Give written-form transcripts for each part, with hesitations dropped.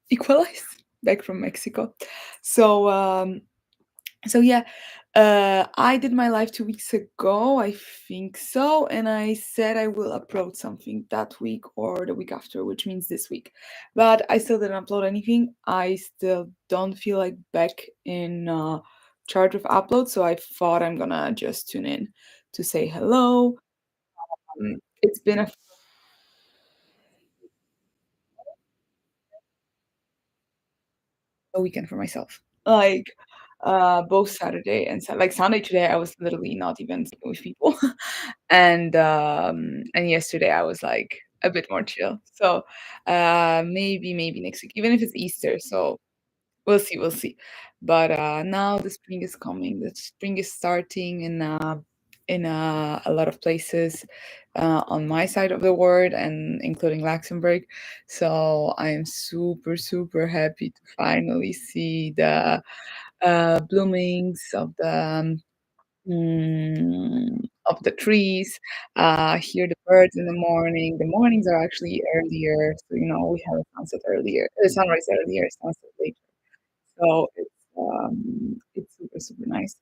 equalize back from Mexico. So so yeah, I did my live 2 weeks ago, I think so, and I said I will upload something that week or the week after, which means this week. But I still didn't upload anything. I still don't feel like back in charge of upload, so I thought I'm gonna just tune in to say hello. It's been a weekend for myself. Like, both Saturday and like Sunday today, I was literally not even speaking with people, and yesterday I was like a bit more chill. So, maybe next week, even if it's Easter. So we'll see, we'll see. But now the spring is coming. The spring is starting in a lot of places on my side of the world, and including Luxembourg. So I am super super happy to finally see the bloomings of the trees, hear the birds in the morning. The mornings are actually earlier, so we have a sunset earlier, sunrise earlier, sunset later. So it's super super nice.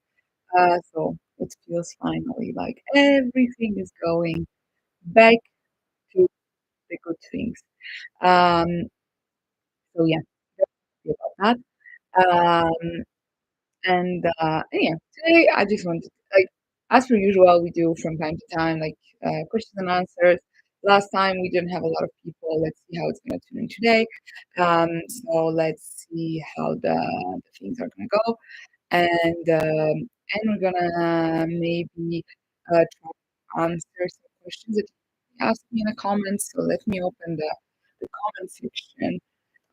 So it feels finally like everything is going back to the good things. Um, so yeah, happy about that. And yeah, today I just wanted, like, as per usual, we do from time to time, like, questions and answers. Last time we didn't have a lot of people. Let's see how it's gonna tune in today. So let's see how the things are gonna go, and we're gonna maybe try to answer some questions that you asked me in the comments. So let me open the comment section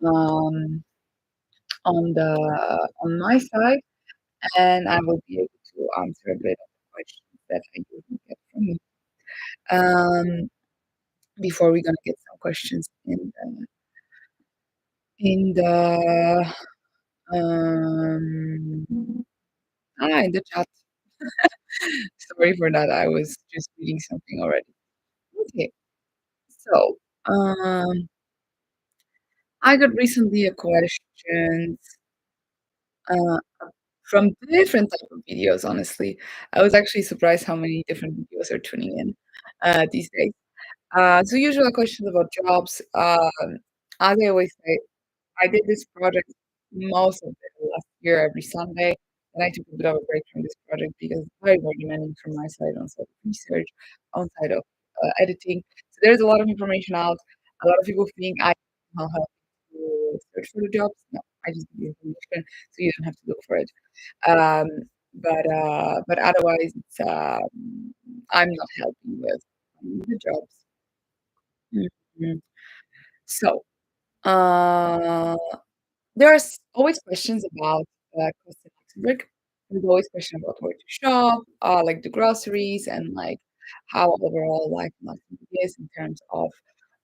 um, on my side, and I will be able to answer a bit of the questions that I didn't get from you. Um, Before we're gonna get some questions in the um in the chat. Sorry for that. I was just reading something already. Okay, so I got recently a question uh, from different type of videos. Honestly, I was actually surprised how many different videos are tuning in these days. So usual questions about jobs. As I always say, I did this project most of it last year every Sunday, and I took a bit of a break from this project because it's very, very demanding from my side on side of research, on side of editing. So there's a lot of information out. A lot of people think I will help you search for the jobs. No, I just give you information so you don't have to look for it. Um, but otherwise, I'm not helping with the jobs. Mhm. So, uh, there's always questions about cost in Luxembourg. There's always question about where to shop, like the groceries, and like how overall life in Luxembourg is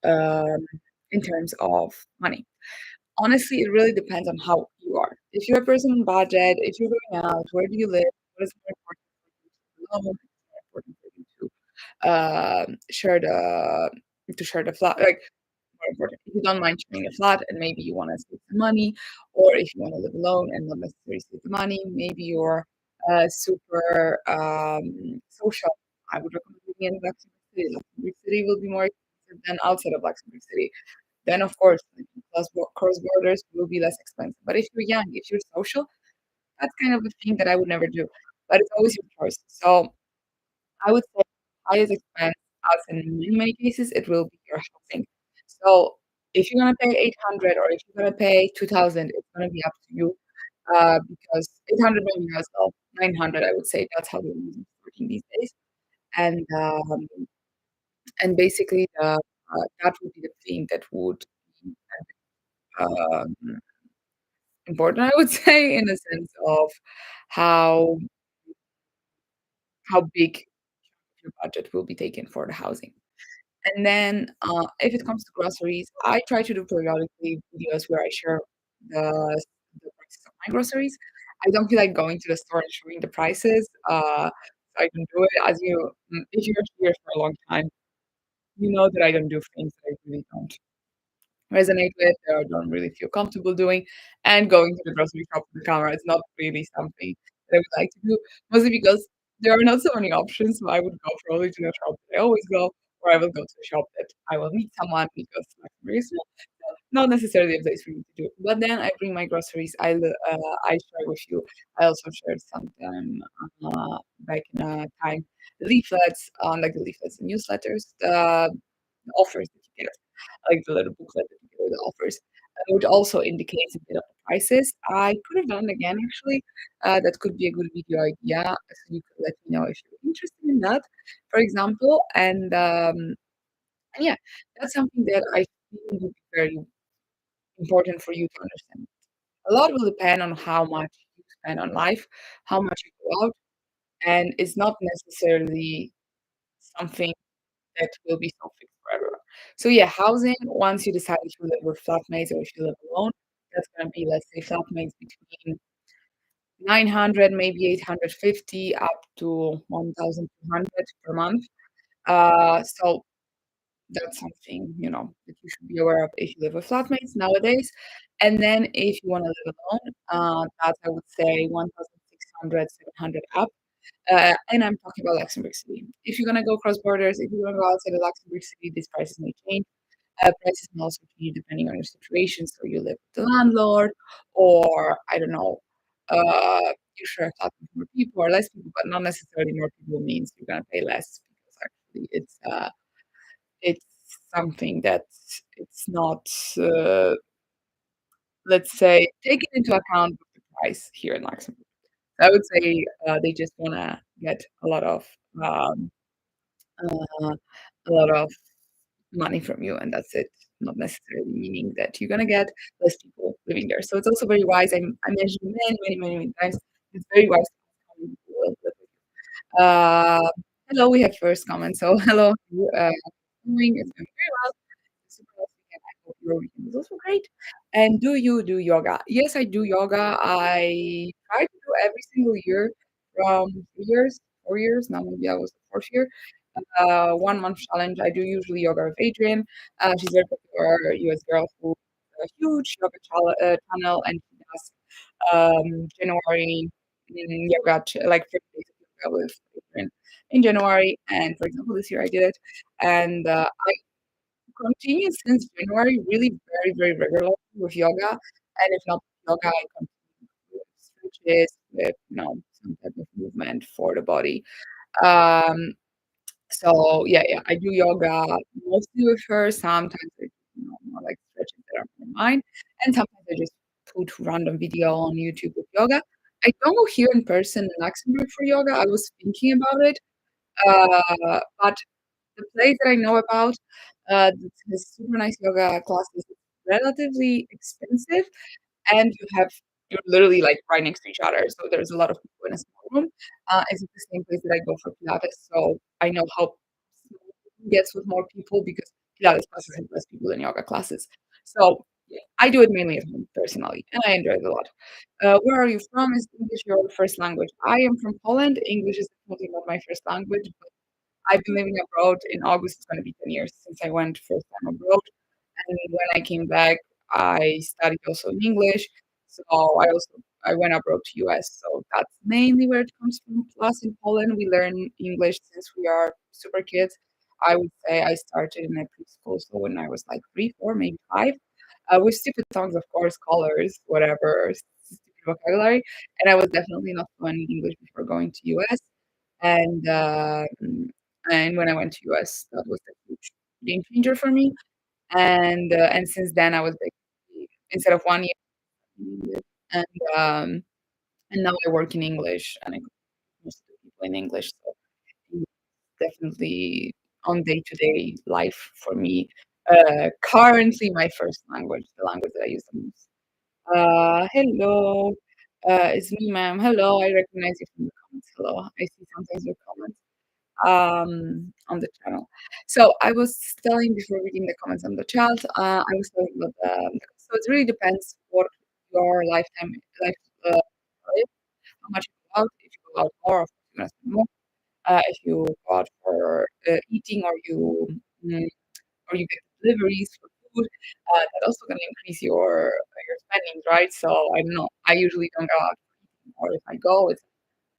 um, in terms of money. Honestly, it really depends on how you are. If you're a person on budget, if you're going out, where do you live? What is more important for you to know? What is more important for you share the flat, like, more important. If you don't mind sharing a flat and maybe you wanna save some money, or if you wanna live alone and not necessarily save the money, maybe you're super social. I would recommend living in Luxembourg City. Luxembourg City will be more expensive than outside of Luxembourg City. Then, of course, like, cross borders will be less expensive. But if you're young, if you're social, that's kind of a thing that I would never do. But it's always your choice. So I would say highest expense, as in many cases, it will be your housing. So if you're gonna pay 800 or if you're gonna pay 2,000, it's gonna be up to you, because 800 maybe as well, 900, I would say that's how the reasons working these days. And, basically, that would be the thing that would be, um, important, I would say, in a sense of how big your budget will be taken for the housing. And then, if it comes to groceries, I try to do periodically videos where I share the prices of my groceries. I don't feel like going to the store and showing the prices, so I can do it. If you're here for a long time, you know that I don't do things that I really don't. resonate with or don't really feel comfortable doing. And going to the grocery shop with the camera is not really something that I would like to do, mostly because there are not so many options. So I would go probably to the shop that I always go, or I will go to a shop that I will meet someone because I'm very small. So not necessarily a place for me to do. But then I bring my groceries. I share with you. I also shared sometime back in time leaflets, like the leaflets and newsletters, the offers that you get, like the little booklet that you get with the offers, which also indicates a bit of the prices. I could have done it again actually. That could be a good video idea. So you could let me know if you're interested in that, for example. And yeah, that's something that I think would be very important for you to understand. A lot will depend on how much you spend on life, how much you go out, and it's not necessarily something that will be so fixed forever. So yeah, housing, once you decide if you live with flatmates or if you live alone, that's gonna be, let's say, flatmates between 900, maybe 850 up to 1,200 per month. So that's something, that you should be aware of if you live with flatmates nowadays. And then if you wanna live alone, that's I would say 1,600, 700 up. And I'm talking about Luxembourg City. If you're gonna go cross borders, if you're gonna go outside of Luxembourg City, these prices may change. Prices can also change depending on your situation. So you live with the landlord, or I don't know, you share a flat with more people or less people, but not necessarily more people means you're gonna pay less because actually it's something that it's not let's say taken into account with the price here in Luxembourg. I would say they just wanna get um, uh, a lot of money from you, and that's it. Not necessarily meaning that you're gonna get less people living there. So it's also very wise. I mentioned many times. It's very wise to have someone who will live with you. Hello, we have first comment. So hello, doing? It's going very well. Super nice weekend. I hope your weekend is also great. And do you do yoga? Yes, I do yoga. I try to do every single year from 3 years, 4 years. Now maybe I was the fourth year. 1 month challenge. I do usually yoga with Adrian. She's a very popular US girl who has a huge yoga channel, and she does January yoga, like 30 days of yoga with Adrian in January. And for example, this year I did it, and I continue since January really very regularly with yoga. And if not yoga, I continue with stretches, with some type of movement for the body. Um, so yeah, I do yoga mostly with her. Sometimes I do, more like stretches that are more mine, and sometimes I just put random video on YouTube with yoga. I don't go here in person in Luxembourg for yoga. I was thinking about it, but the place that I know about that has super nice yoga classes is relatively expensive, and you're literally, like, right next to each other, so there's a lot of people in a small room. It's the same place that I go for Pilates, so I know how small it gets with more people because Pilates classes have less people than yoga classes. So, yeah, I do it mainly at home personally, and I enjoy it a lot. Where are you from? Is English your first language? I am from Poland. English is definitely not my first language, but I've been living abroad. In August, it's gonna be 10 years since I went first time abroad, and when I came back, I studied also in English. So I went abroad to US, so that's mainly where it comes from. Plus, in Poland, we learn English since we are super kids. I would say I started in a preschool, so when I was like 3, 4, maybe 5, with stupid songs, of course, colors, whatever, stupid vocabulary, and I was definitely not fluent in English before going to US. And, and when I went to US, that was a huge game changer for me. And since then, I was basically instead of 1 year in English, and, um, and now I work in English, and I communicate with most of the people in English, so English is definitely on day-to-day life for me, currently my first language, the language that I use the most. Hello, it's me, ma'am. Hello, I recognize you from the comments. Hello, I see sometimes your comments on the channel. So I was telling before reading the comments on the chat, I was telling about so it really depends what your life is, how much you go out. If you go out more, of course you're gonna spend more. If you go out for eating, mm, or you get deliveries for food, that also gonna increase your spending, right? So I don't know. I usually don't go out, or if I go, it's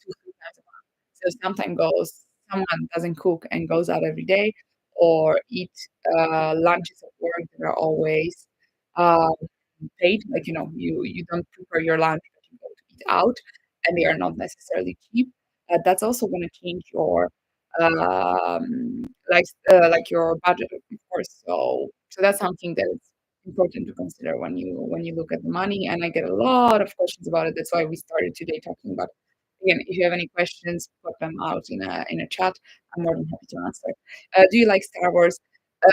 2, 3 times a month. So sometimes someone doesn't cook and goes out every day or eat, lunches at work that are always, um, paid. Like, you don't prepare your lunch, but you go to eat out, and they are not necessarily cheap. That's also gonna change your, like your budget, of course. So that's something that is important to consider when you look at the money, and I get a lot of questions about it. That's why we started today talking about again, if you have any questions, put them out in a chat. I'm more than happy to answer. Do you like Star Wars? Uh,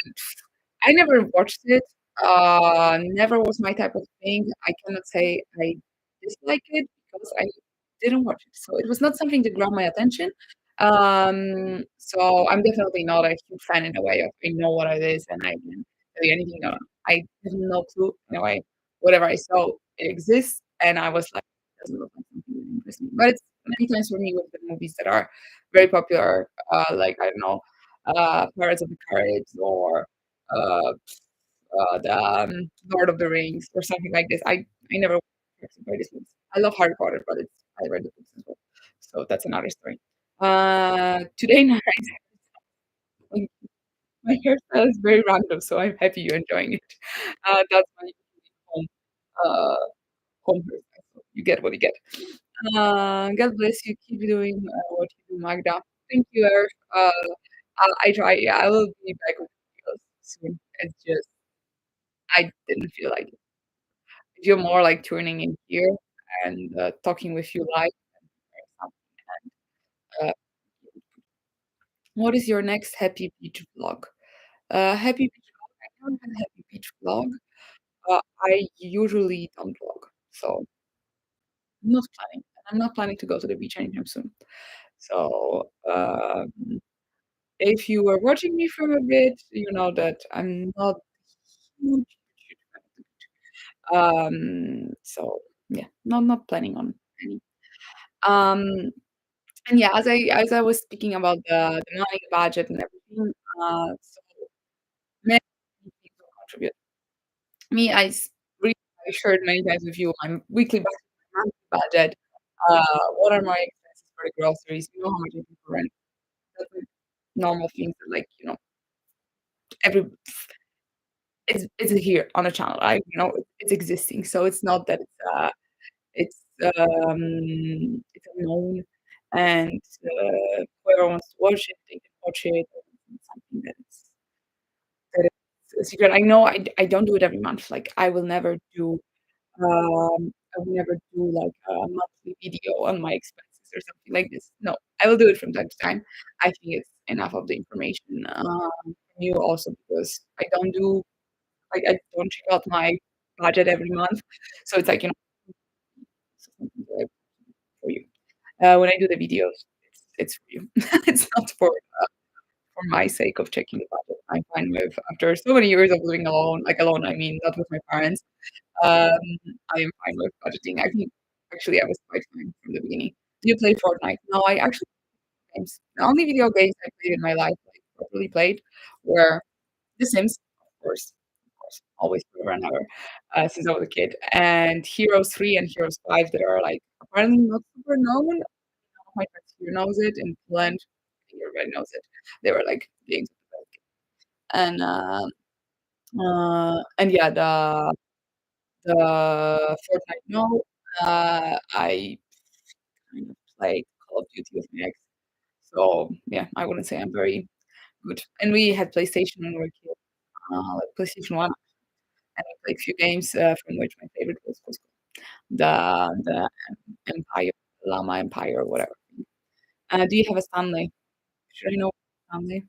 I never watched it. Never was my type of thing. I cannot say I dislike it because I didn't watch it. So it was not something that grabbed my attention. So I'm definitely not a huge fan in a way of I know what it is and I can tell you anything. No, I have no clue in a way. Whatever I saw, it exists, and I was like, it doesn't look like something really interesting. But it's many times for me with the movies that are very popular, like I don't know, Pirates of the Caribbean or uh, the Lord of the Rings or something like this. I never read these books. I love Harry Potter, but I read the books as well. So that's another story. Today, Nara, my hairstyle is very random, so I'm happy you're enjoying it. That's my home, uh, home hairstyle. So you get what you get. God bless you. Keep doing what you do, Magda. Thank you, Earth. I try. Yeah, I will be back with videos soon. It's just I didn't feel like it. If you're more like tuning in here and talking with you live, uh, what is your next happy beach vlog? Happy beach vlog. I don't have a happy beach vlog. I usually don't vlog, so I'm not planning. I'm not planning to go to the beach anytime soon. So if you were watching me from a bit, you know that I'm not huge, huge fan of the beach. So yeah, not planning on any. Um, and yeah, as I was speaking about the money, the budget, and everything, so many things will contribute. Me, really I shared many times with you my weekly budget, my monthly budget. What are my expenses for the groceries? You know how much I pay for rent. That's like normal things that like every it's here on a channel. It's existing, so it's not that it's it's unknown, and whoever wants to watch it, they can watch it. It's something that is a secret. I know I don't do it every month. Like I will never do like a monthly video on my expenses or something like this. No, I will do it from time to time. I think it's enough of the information from you also because I don't check out my budget every month. So it's like, something that for you. When I do the videos, it's for you. It's not for my sake of checking the budget. I'm fine with after so many years of living alone, like alone, I mean, not with my parents. Um, I am fine with budgeting. I think actually I was quite fine from the beginning. Do you play Fortnite? No, I actually games. The only video games I played in my life, like properly played, were The Sims, of course, always forever and ever, since I was a kid, and Heroes 3 and Heroes 5 that are like apparently not super known. None of my friends here knows it. In Poland, I think everybody knows it. They were like games of the best. And yeah, the Fortnite, no. I kind of played Call of Duty with my ex. So yeah, I wouldn't say I'm very good. And we had PlayStation when we were kids, like PlayStation 1, and I played a few games, from which my favorite was the Empire, Llama Empire or whatever. Do you have a Stanley? Should I know Stanley?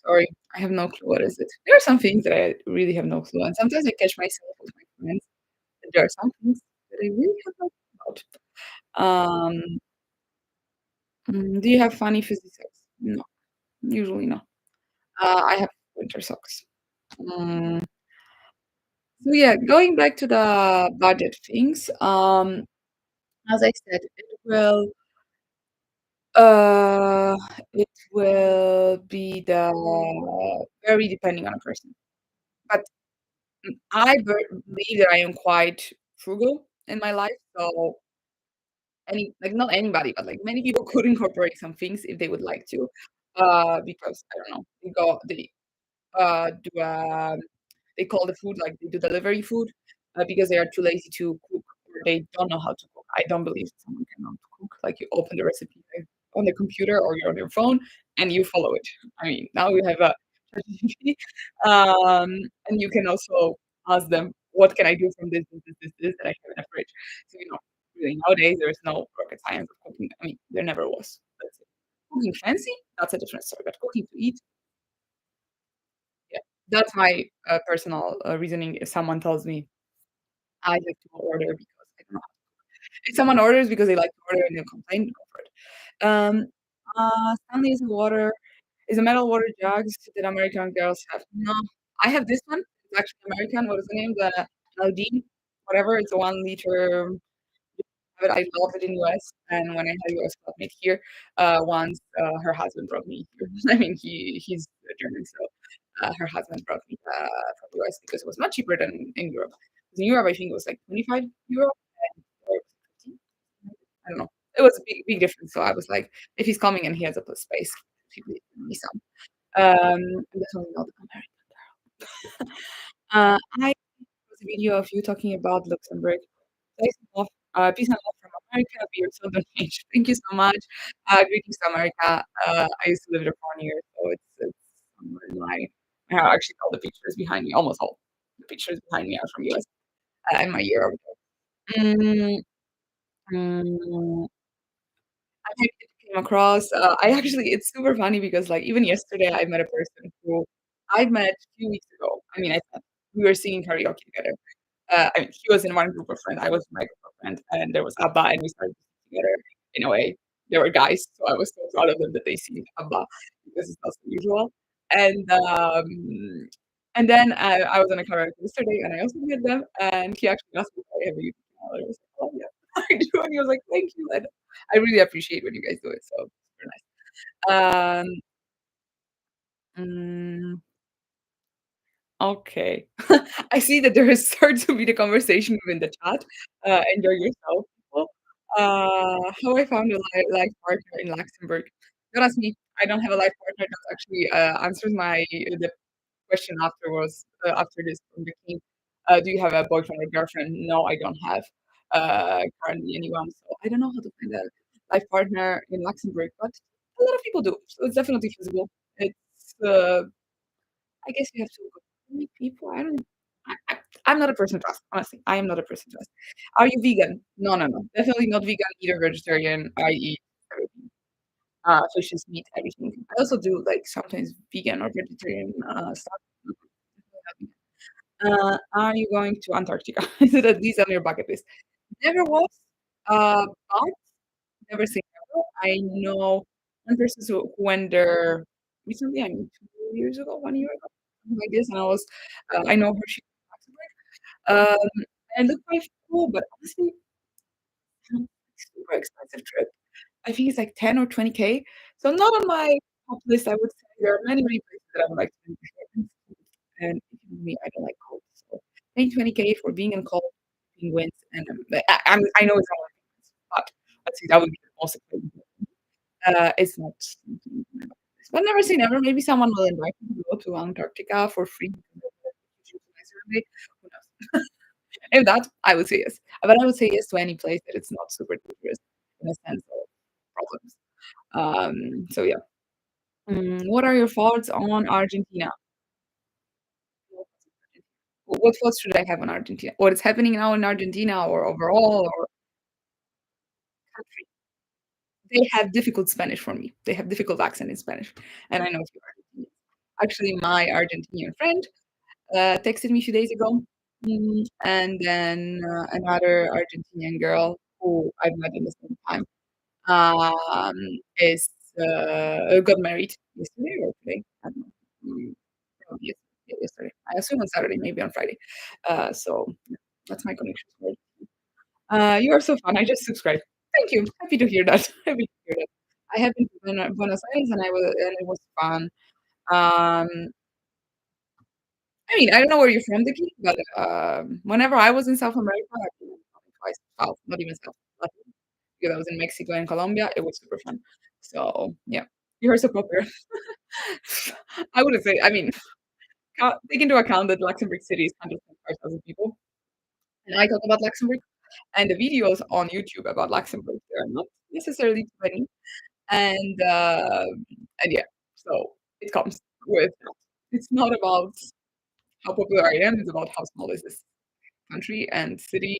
Sorry, I have no clue what is it. There are some things that I really have no clue, and sometimes I catch myself with my friends that there are some things that I really have no clue about. Do you have funny fuzzy socks? No, usually no. I have winter socks. Mm, so yeah, going back to the budget things, as I said, uh, it will be the very depending on a person. But believe that I am quite frugal in my life, so not anybody, but, like, many people could incorporate some things if they would like to, because, I don't know, do, they call the food, like, they do delivery food, because they are too lazy to cook or they don't know how to cook. I don't believe someone cannot cook, like, you open the recipe, like, on the computer or you're on your phone, and you follow it. I mean, now we have a ChatGPT, and you can also ask them, "What can I do from this that I have in the fridge?" So, really nowadays, there is no rocket science of cooking. I mean, there never was. That's it. Cooking fancy, that's a different story, but cooking to eat, yeah. That's my, personal, reasoning if someone tells me I like to order because I don't know. If someone orders because they like to order and they complain, go for it. Stanley is a water is a metal water jugs that American girls have. No, I have this one. It's actually American. What is the name? The Aldine, whatever. It's a 1 liter, but I love it in US, and when I had a US flatmate here, once, her husband brought me here. I mean, he's German, so, her husband brought me, from US because it was much cheaper than in Europe. 'Cause in Europe, I think it was like 25 euro, and or 15, I don't know. It was a big, big difference, so I was like, "If he's coming and he has a space, he will give me some." Definitely not American. I was a video of you talking about Luxembourg. Peace and love from America. We are so age. Thank you so much. Greetings to America. I used to live there for 1 year, so it's somewhere in I have actually all the pictures behind me, almost all the pictures behind me are from US, in my year over there. Mm. I came across, I actually it's super funny because, like, even yesterday, I met a person who I met a few weeks ago. I mean, we were singing karaoke together. I mean, he was in one group of friends, I was in my group of friends, and there was ABBA, and we started together in a way. They were guys, so I was so proud of them that they sing ABBA because it's not so usual. And, and then I was on a karaoke yesterday, and I also met them, and he actually asked me if I have a YouTube channel, and I was like, "Oh, yeah, I do," and he was like, "Thank you," and I really appreciate when you guys do it, so super nice. Mm, okay. I see that there is starts to be the conversation within the chat. Enjoy yourself, people. How I found a life partner in Luxembourg. Don't ask me. I don't have a life partner. That actually answers the question afterwards. After this from the king. Do you have a boyfriend or girlfriend? No, I don't have currently anyone. So I don't know how to find a life partner in Luxembourg, but a lot of people do. So it's definitely feasible. It's I guess you have to go meet people. I don't I'm not a person to ask, honestly. I am not a person to ask. Are you vegan? No, no, no. Definitely not vegan, either vegetarian. I eat everything. Fishes, meat, everything. I also do like sometimes vegan or vegetarian stuff. Are you going to Antarctica? Is it at least on your bucket list? Never was, but never say never. I know one person who went there recently, I mean 2 years ago, 1 year ago, something like this, and I know her, she's from Luxembourg. And it looked quite cool, but honestly, super expensive trip. I think it's like 10 or 20K. So not on my top list, I would say. There are many, many places that I would like to visit, and if you know me, I don't like cold. So paying 20K for being in cold, penguins, and I know it's not like penguins, but let's see, that would be the most expensive. It's not something on my bucket list. But never say never. Maybe someone will invite me to go to Antarctica for free because of the nicer day. Who knows? If that, I would say yes. But I would say yes to any place that it's not super dangerous in a sense of problems. So yeah. What are your thoughts on Argentina? What thoughts should I have on Argentina? What is happening now in Argentina or overall or country? They have difficult Spanish for me. They have difficult accent in Spanish, and I know a few Argentinians. Actually, my Argentinian friend texted me a few days ago, and then another Argentinian girl who I've met in the same time um, is got married yesterday or today. I don't know. Probably yesterday. I assume on Saturday, maybe on Friday. So yeah, that's my connection. You are so fun. I just subscribed. Thank you. Happy to hear that. Happy to hear that. I have been to Buenos Aires and it was fun. Um, I mean, I don't know where you're from, Vicky, but, whenever I was in South America, I've been probably twice south, not even south, Latin, because I was in Mexico and Colombia, it was super fun. So, yeah, you're so proper. I wouldn't say I mean, take into account that Luxembourg City is 125,000 people, and I talk about Luxembourg, and the videos on YouTube about Luxembourg, they are not necessarily too many, and, yeah, so it comes with it's not about how popular I am, it's about how small is this country and city,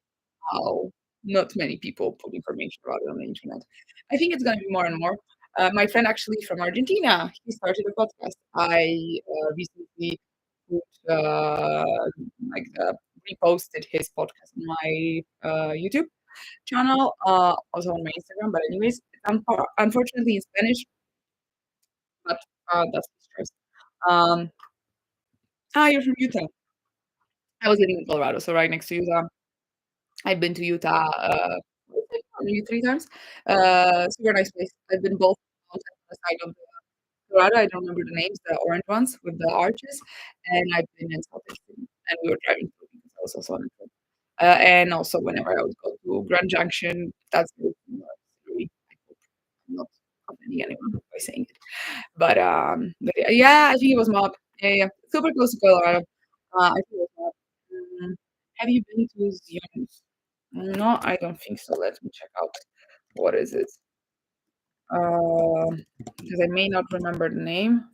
how not many people put information about it on the internet. I think it's gonna be more and more. My friend actually from Argentina, he started a podcast. I recently put, like, reposted his podcast on my YouTube channel, also on my Instagram. But anyways, unfortunately in Spanish, but that's the stress. Um, you're from Utah. I was living in Colorado, so right next to Utah. I've been to Utah, maybe 3 times. Super nice place. I've been both on the side of the Colorado, I don't remember the names, the orange ones with the arches, and I've been in Salt Lake City, and we were driving through because I was also on a trip. And also whenever I would go to Grand Junction, that's really scenery. I hope I'm not offending anyone by saying it. But yeah, I think it was Moab. Yeah, yeah, super close to Colorado. I think it was Moab. Have you been to Zion? No, I don't think so. Let me check out. What is it? Because I may not remember the name.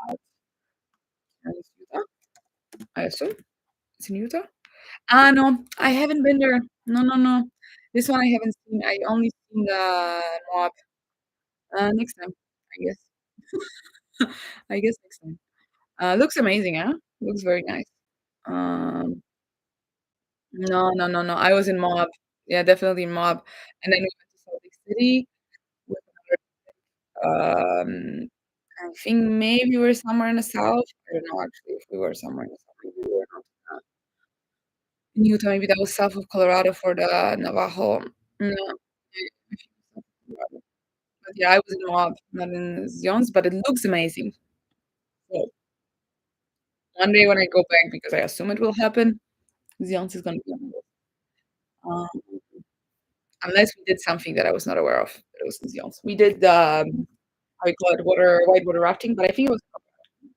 But it's Utah, I assume. It's in Utah. Ah, no, I haven't been there. No, no, no. This one I haven't seen. I only seen the Moab. Next time, I guess. I guess next time. Looks amazing, huh? Looks very nice. Um, no, no, no, no. I was in Moab. Yeah, definitely in Moab. And then we went to Salt Lake City with I think maybe we're somewhere in the south. I don't know actually if we were somewhere in the south. Maybe we were not in Utah. Maybe that was south of Colorado for the Navajo. No, I think it was south of Colorado. But yeah, I was in Moab, not in Zions, but it looks amazing. So one day when I go back, because I assume it will happen, Zions is gonna be on the list. Um, unless we did something that I was not aware of that it was in Zions. We did how you call it, whitewater rafting, but I think it was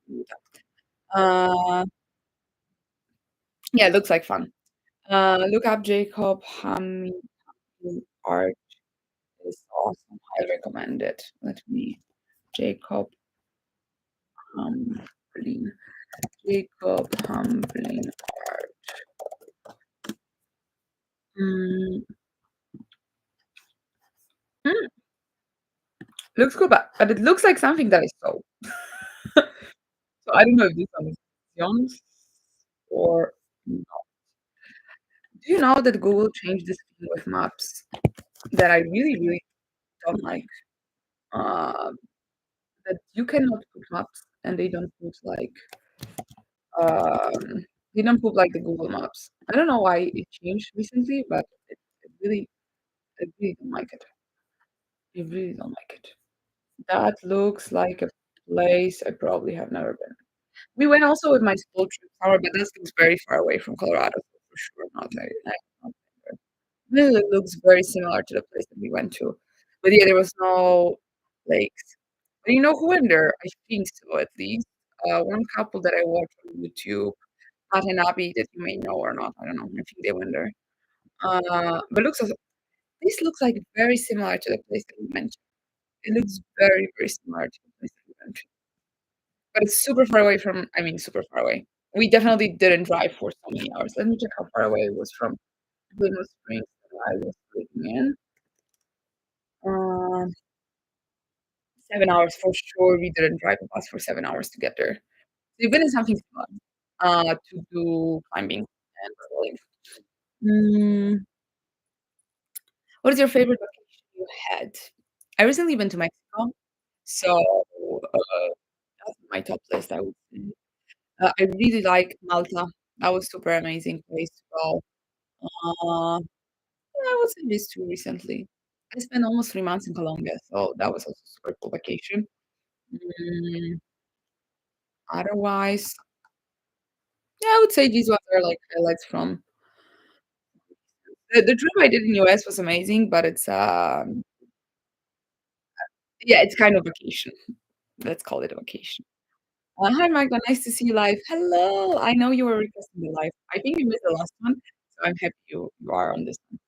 in Utah. Uh, yeah, it looks like fun. Look up Jacob Hamilton art is awesome. I recommend it. Let me Jacob Hamblin. Jacob Hamblin art. Mm, mm, looks cool, but it looks like something that I saw. So I don't know if this one is Jones or no. Do you know that Google changed this thing with maps that I really, really don't like? Um, that you cannot put maps and they don't put like Um, they don't put like the Google Maps. I don't know why it changed recently, but I really don't like it. I really don't like it. That looks like a place I probably have never been. We went also with my school trip summer, but this looks very far away from Colorado, so for sure not. Not there. Really looks very similar to the place that we went to, but yeah, there was no lakes. But you know who went there? I think so, at least. One couple that I watched on YouTube Watanabe that you may know or not. I don't know. I think they went there. But this looks like very similar to the place that you mentioned. It looks very, very similar to the place that you mentioned. But it's super far away from, I mean, super far away. We definitely didn't drive for so many hours. Let me check how far away it was from Glenwood Springs that I was living in. Um, 7 hours for sure. We didn't drive a bus for 7 hours to get there. We've been in something similar to do climbing and rolling. Mm, what is your favorite vacation you had? I recently been to Mexico, so, that's my top list, I would say. I really like Malta. That was super amazing place to go. Yeah, I was in these 2 recently. I spent almost 3 months in Colombia, so that was also super cool vacation. Mm, otherwise, Yeah, I would say these ones are like highlights from the trip I did in US was amazing, but it's, yeah, it's kind of vacation. Let's call it a vacation. Hi, Magda, nice to see you live. Hello, I know you were requesting the live. I think you missed the last one, so I'm happy you are on this one.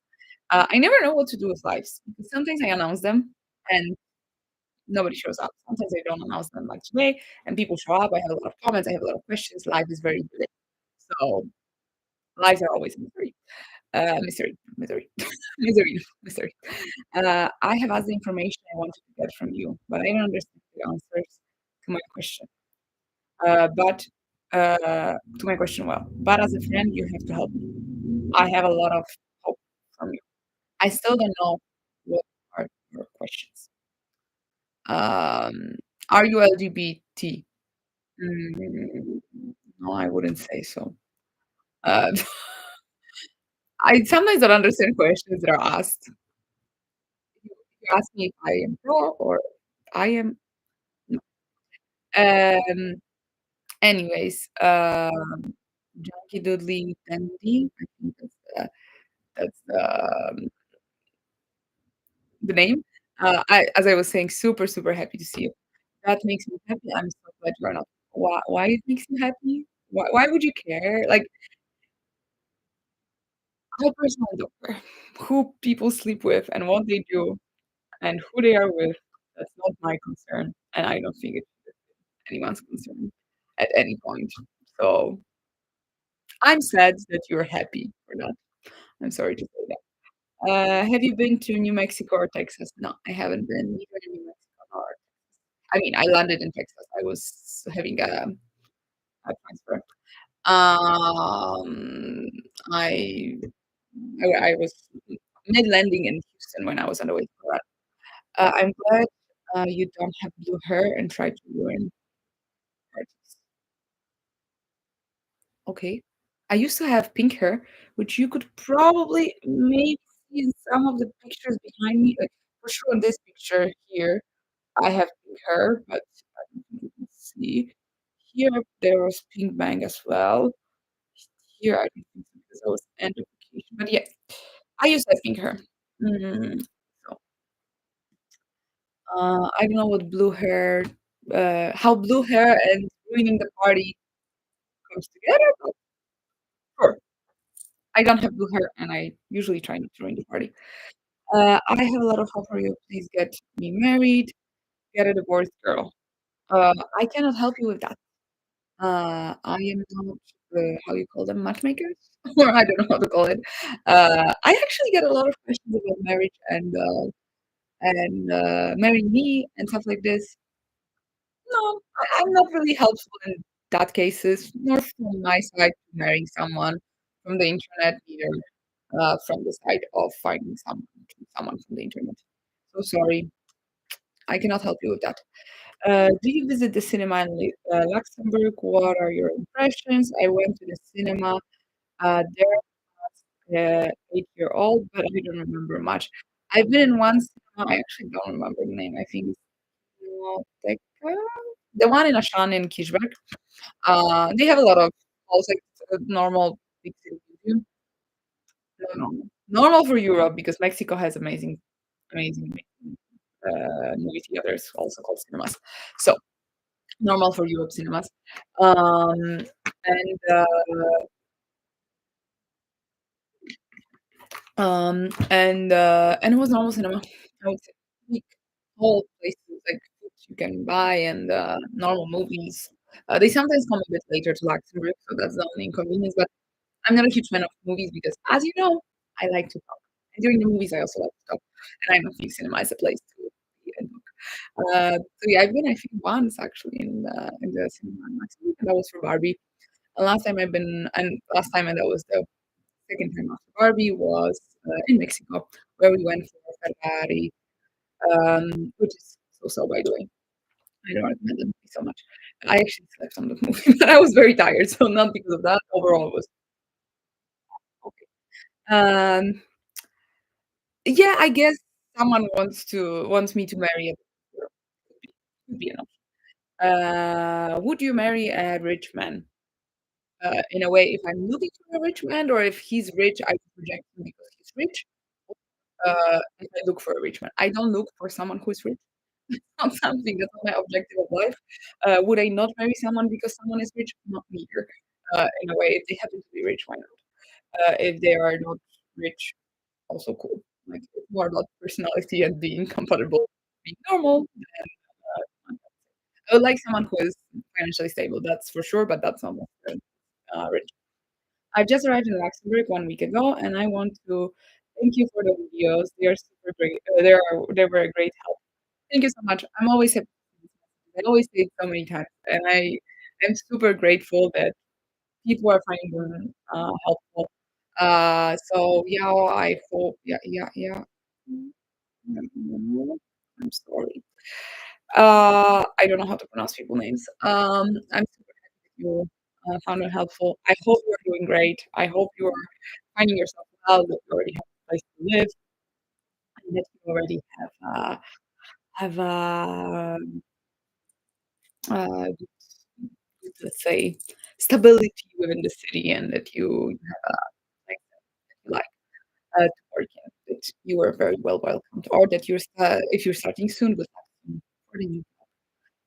I never know what to do with lives. Because sometimes I announce them and nobody shows up. Sometimes I don't announce them like today, and people show up. I have a lot of comments. I have a lot of questions. Live is very good. So lives are always a mystery. Misery, misery, misery. I have asked the information I wanted to get from you, but I don't understand the answers to my question. But to my question, well, but as a friend, you have to help me. I have a lot of hope from you. I still don't know what are your questions. Um, are you LGBT? Mm, no, I wouldn't say so. Uh, I sometimes don't understand questions that are asked. You ask me if I am pro or I am no. Um, anyways, Junkie Doodly Dandy, I think that's the name. As I was saying, super, super happy to see you. That makes me happy. I'm so glad you're not. Why it makes you happy? Why would you care? Like, I personally don't care who people sleep with and what they do and who they are with. That's not my concern, and I don't think it's anyone's concern at any point. So I'm sad that you're happy for that. I'm sorry to say that. Have you been to New Mexico or Texas? No, I haven't been neither in New Mexico nor I mean, I landed in Texas. I was having a transfer. Um, I I was mid-landing in Houston when I was on the way to Colorado. I'm glad, you don't have blue hair and try to ruin parties. Okay. I used to have pink hair, which you could probably maybe see in some of the pictures behind me. Like, for sure in this picture here, I have pink hair, but I don't think you can see. Here, there was pink bang as well. Here, I don't think so because I was end of vacation. But yeah, I used to have pink hair. So, I don't know what blue hair, how blue hair and ruining the party comes together, but sure. I don't have blue hair, and I usually try not to ruin the party. I have a lot of hope for you. Please get me married, get a divorced girl. I cannot help you with that. I am not, how you call them, matchmakers? Or I don't know how to call it. I actually get a lot of questions about marriage and marrying me and stuff like this. No, I'm not really helpful in that cases, nor from my side to marrying someone from the internet, either from the side of finding someone from the internet. So sorry, I cannot help you with that. Do you visit the cinema in Luxembourg? What are your impressions? I went to the cinema there, 8-year-old, but I don't remember much. I've been in one cinema, I actually don't remember the name. I think it's Cinemateka? The one in Ashan in Kirchberg. They have a lot of also normal big city museum. No, normal. Normal for Europe because Mexico has amazing, amazing, movie theaters, also called cinemas. So normal for Europe cinemas. And and it was normal cinema. I would say like whole places like foods you can buy and normal movies. They sometimes come a bit later to Luxembourg, so that's the only inconvenience. But I'm not a huge fan of movies because, as you know, I like to talk. And during the movies, I also like to talk. And I don't think cinema is a place to be and talk. So yeah, I've been I think once actually in the cinema in Luxembourg, and that was for Barbie. And last time and that was the second time after Barbie was in Mexico, where we went for Ferrari, which is so by the way. I don't recommend the movie so much. I actually slept on the movie, but I was very tired, so not because of that. Overall, it was okay. Um, yeah, I guess someone wants me to marry a could be enough. Would you marry a rich man? in a way, if I'm looking for a rich man or if he's rich, I project him because he's rich. If I look for a rich man. I don't look for someone who is rich. Not something that's not my objective of life. Would I not marry someone because someone is rich? Not neither. In a way, if they happen to be rich, why not? If they are not rich, also cool. Like, it's more about personality and being compatible, being normal, and I would like someone who is financially stable, that's for sure, but that's not necessarily, rich. I just arrived in Luxembourg 1 week ago, and I want to thank you for the videos. They are super great. They were a great help. Thank you so much. I'm always happy. I always say it so many times, and I am super grateful that people are finding them, helpful. So yeah, I hope yeah. I'm sorry. I don't know how to pronounce people names. I'm super happy that you, found it helpful. I hope you're doing great. I hope you're finding yourself well, that you already have a place to live, and that you already have, good, let's say, stability within the city, and that you have a place that you like, to work in, that you are very well welcomed, or that if you're starting soon, good luck for the new.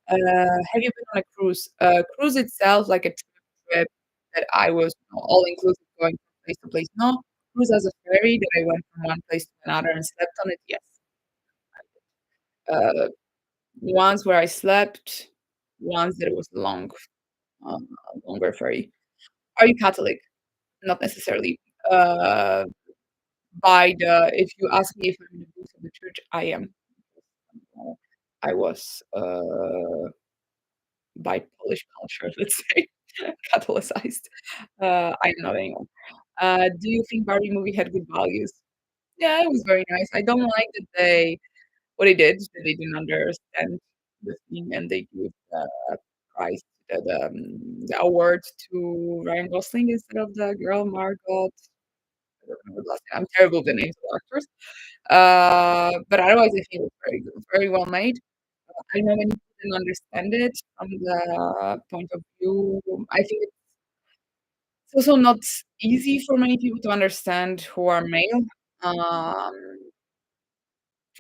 Have you been on a cruise? Cruise itself, like a trip that I was, all inclusive going from place to place, no. Cruise as a ferry that I went from one place to another and slept on it, yes. Uh, Ones where I slept, ones that it was longer ferry. Are you Catholic? Not necessarily. Uh, if you ask me if I'm in the boots of the church, I am. Uh, I was, by Polish culture, let's say, Catholicized. I'm not anymore. Do you think Barbie movie had good values? Yeah, it was very nice. I don't like that what they did, that they didn't understand the thing and they gave the prize, the award to Ryan Gosling instead of the girl Margot. I don't remember the last name. I'm terrible with the names of actors. But otherwise, I think it was very good, very well made. I know many people didn't understand it from the point of view. I think it's also not easy for many people to understand who are male,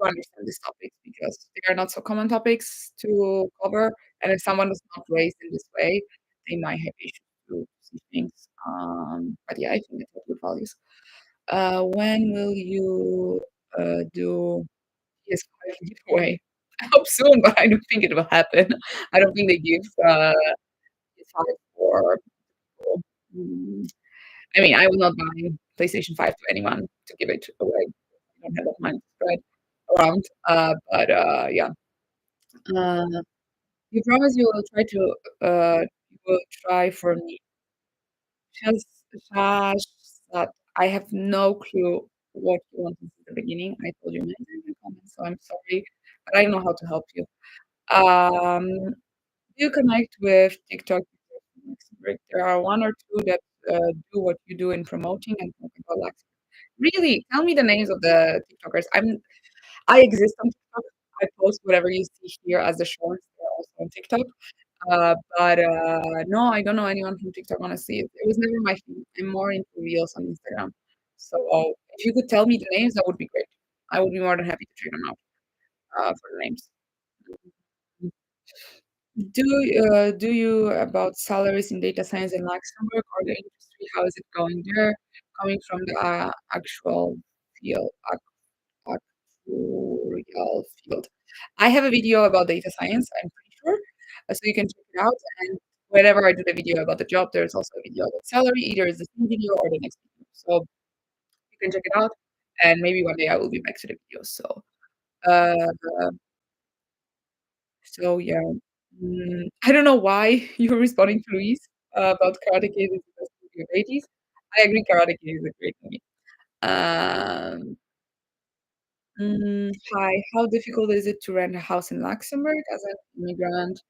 to understand these topics because they are not so common topics to cover, and if someone is not raised in this way, they might have issues to see things. But yeah, I think it's good values. When will you do PS5 giveaway? I hope soon, but I don't think it will happen. I don't think they give PS5 for people. Mm, I mean, I will not buy PlayStation 5 to anyone to give it away. I don't have that money to spread around. Yeah. Uh, you promise you will try for me. Just that I have no clue what you want since the beginning. I told you many times in comments, so I'm sorry, but I don't know how to help you. Um, do you connect with TikTok users in Luxembourg? There are one or two that do what you do in promoting and talking about Luxembourg. Really? Tell me the names of the TikTokers. I exist on TikTok. I post whatever you see here as the shorts. They're also on TikTok. No, I don't know anyone from TikTok, honestly. It was never my thing. I'm more into reels on Instagram. So if you could tell me the names, that would be great. I would be more than happy to check them out for the names. Do you about salaries in data science in Luxembourg or the industry? How is it going there? Coming from the actual field, actuarial field. I have a video about data science, I'm pretty sure, so you can check it out. And whenever I do the video about the job, there's also a video about salary. Either it's the same video or the next video. So you can check it out, and maybe one day I will be back to the video. Uh, so yeah, I don't know why you're responding to Luis about Karate Kid is the best movie of '80s. I agree, Karate Kid is a great movie. Um, Hi, how difficult is it to rent a house in Luxembourg as an immigrant?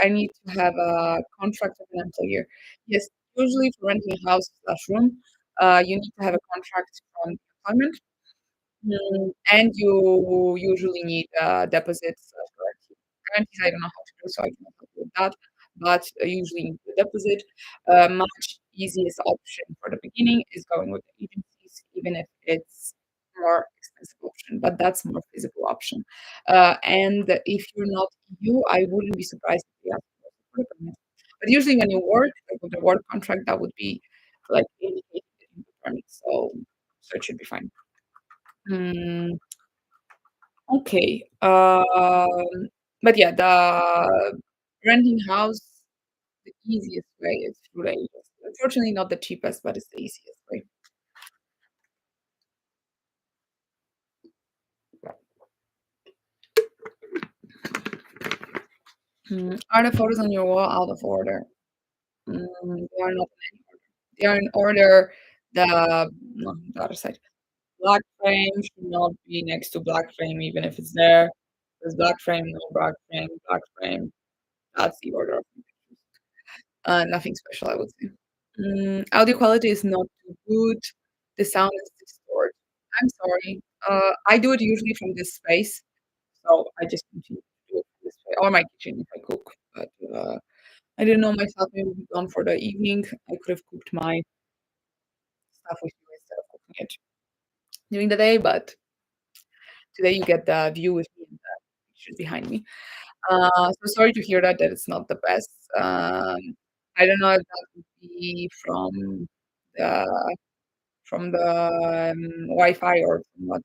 I need to have a contract with an employer. Yes, usually for renting a house/room, you need to have a contract from the employment, and you usually need deposits, guarantees. Guarantees, I don't know how to do, so I cannot help you with that. but usually the deposit. Much easiest option for the beginning is going with the agencies, even if it's more expensive option, but that's more feasible option. And if you're not EU, I wouldn't be surprised if they ask for a permit. But usually when you work, like with a work contract, that would be like indicated in the permit, so it should be fine. Mm, okay. But yeah, the renting house, the easiest way is through the agency. Unfortunately, not the cheapest, but it's the easiest way. Are the photos on your wall out of order? They are not in any order. They are in order. No, the other side. Black frame should not be next to black frame, even if it's there. There's black frame, no black frame, black frame. That's the order of pictures. Nothing special, I would say. Audio quality is not too good. The sound is distorted. I'm sorry. I do it usually from this space, so I just continue to do it from this way, or my kitchen if I cook. But I didn't know myself maybe would be gone for the evening. I could have cooked my stuff with you instead of cooking it during the day, but today you get the view with me and the pictures behind me. So sorry to hear that it's not the best. I don't know if that would be the Wi-Fi or from what.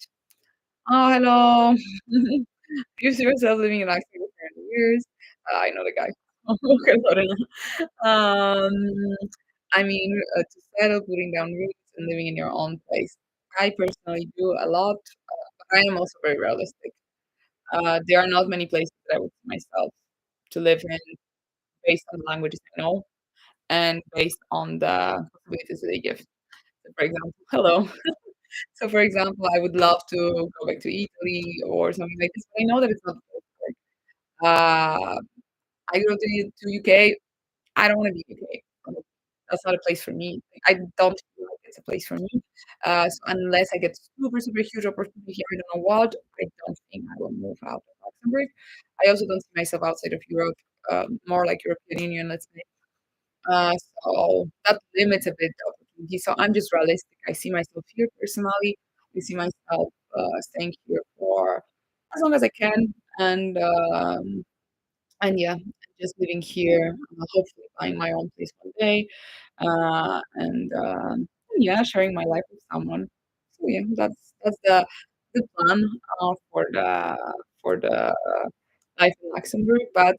Oh, hello. You see yourself living in Luxembourg for 20 years. I know the guy. Okay, Lorena. Um, I mean, to settle, putting down roots and living in your own place. I personally do a lot, but I am also very realistic. There are not many places that I would see myself to live in based on the languages I know and based on the possibilities that they give. So for example, hello. So for example, I would love to go back to Italy or something like this, but I know that it's not the place for it. Uh, I go to UK. I don't want to be UK. That's not a place for me. I don't feel like it's a place for me. So unless I get super, super huge opportunity here, I don't know what, I don't think I will move out of Luxembourg. I also don't see myself outside of Europe, more like European Union, let's say. Uh, so that limits a bit the opportunity. So I'm just realistic. I see myself here personally. I see myself staying here for as long as I can, and and yeah, just living here, hopefully buying my own place one day, and yeah, sharing my life with someone. So yeah, that's the plan for the life in Luxembourg. But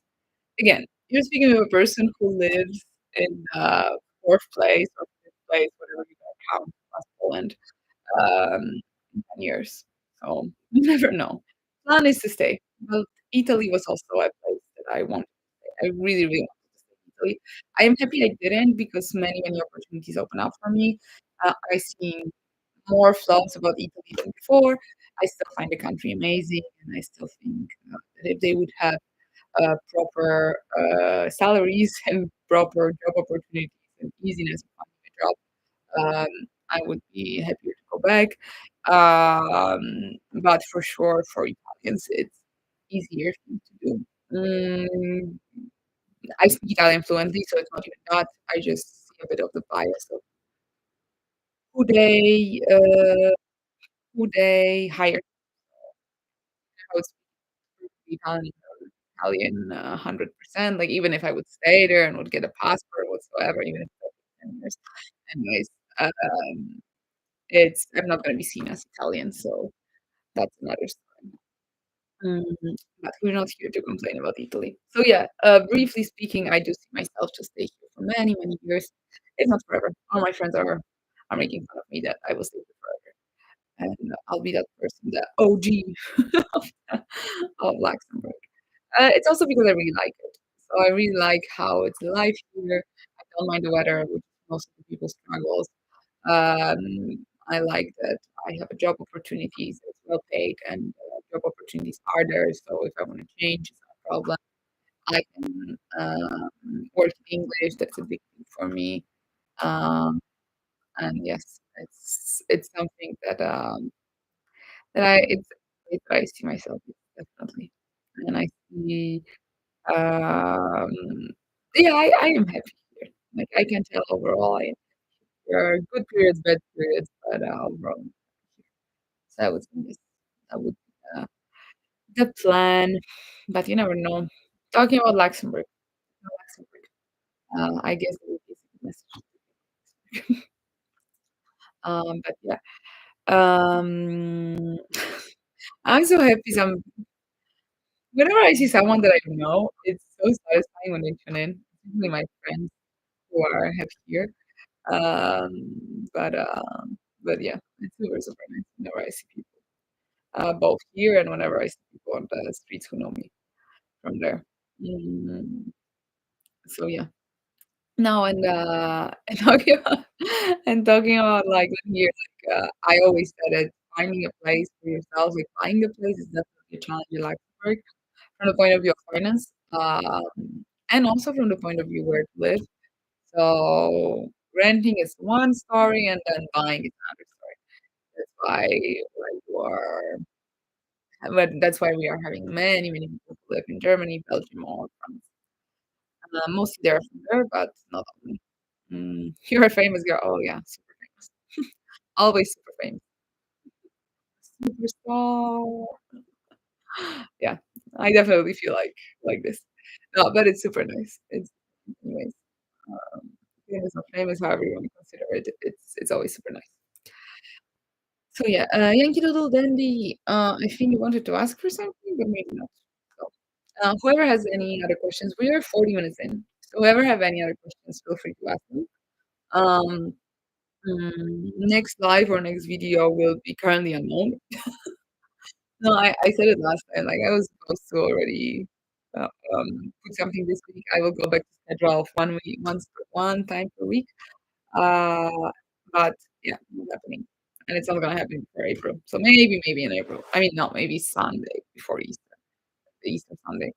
again, you're speaking with a person who lives in the fourth place or fifth place, whatever you gonna count, plus Poland, in 10 years. So you never know. Plan is to stay, but Italy was also a place that I wanted to stay. I really, really wanted to stay in Italy. I am happy I didn't because many, many opportunities open up for me. I see more flaws about Italy than before. I still find the country amazing, and I still think that if they would have proper salaries and proper job opportunities and easiness of finding a job, I would be happier to go back. But for sure, for Italians, it's easier thing to do. Mm, I speak Italian fluently, so it's not even that. I just see a bit of the bias of who they uh, who they hire. I would speak Italian 100%. Like even if I would stay there and would get a passport whatsoever, even if it took 10 years. Anyways, it's I'm not gonna be seen as Italian, so that's another story. But we're not here to complain about Italy. So yeah, briefly speaking, I do see myself to stay here for many, many years, if not forever. All my friends are making fun of me that I will stay here forever, and I'll be that person, the OG of Luxembourg. It's also because I really like it. So I really like how it's alive here. I don't mind the weather, which most of the people struggles. I like that I have a job opportunities, it's well paid, and job opportunities are there. So if I want to change, it's not a problem. I can work in English. That's a big thing for me. Um, and yes, it's something that it's a place that I see myself in, definitely. And I see um, Yeah, I am happy here. Like, I can tell overall, there are good periods, bad periods, but, overall, so that would be the plan, but you never know. Talking about Luxembourg, I guess it would be a message. But yeah, um, I'm so happy whenever I see someone that I know, it's so satisfying when they tune in, especially my friends who have here. But but yeah, it's super, super nice whenever I see people, both here and whenever I see people on the streets who know me from there. Mm, so yeah. No, and talking about like, living here, like, I always said it, finding a place for yourself, like, buying a place is definitely a challenge in Luxembourg from the point of view of finance, and also from the point of view where to live. So, renting is one story, and then buying is another story. That's why you are but that's why we are having many, many people who live in Germany, Belgium, or France. Mostly they're from there, but not only. You're a famous girl. Oh, yeah, super famous. Always super famous. Superstar. Yeah, I definitely feel like this. No, but it's super nice. It's anyways, um, famous or famous, however you want to consider it, it's always super nice. So yeah, Yankee Doodle Dandy, I think you wanted to ask for something, but maybe not. So, whoever has any other questions, we are 40 minutes in. So whoever have any other questions, feel free to ask them. Um, Next live or next video will be currently unknown. No, I said it last time, like, I was supposed to already, put something this week. I will go back to schedule of 1 time per week, uh, but yeah, not happening, and it's not gonna happen before April. So maybe in April. I mean, not maybe Sunday before Easter, the Easter Sunday,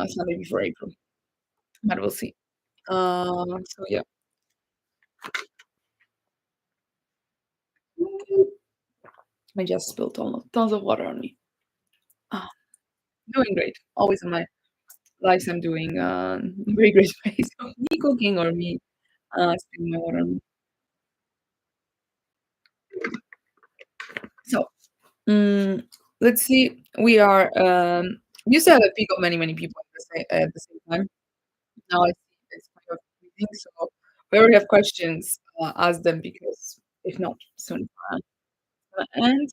Sunday before April, but we'll see. So yeah. I just spilled tons of water on me. Ah, doing great. Always on my lives I'm doing, very great ways of me cooking or me, spilling my water on me. So, mm, let's see. We are, used to have a peak of many, many people at the same time. Now I see it's kind of decreasing, so whoever have questions, ask them because if not, soon it's gonna end.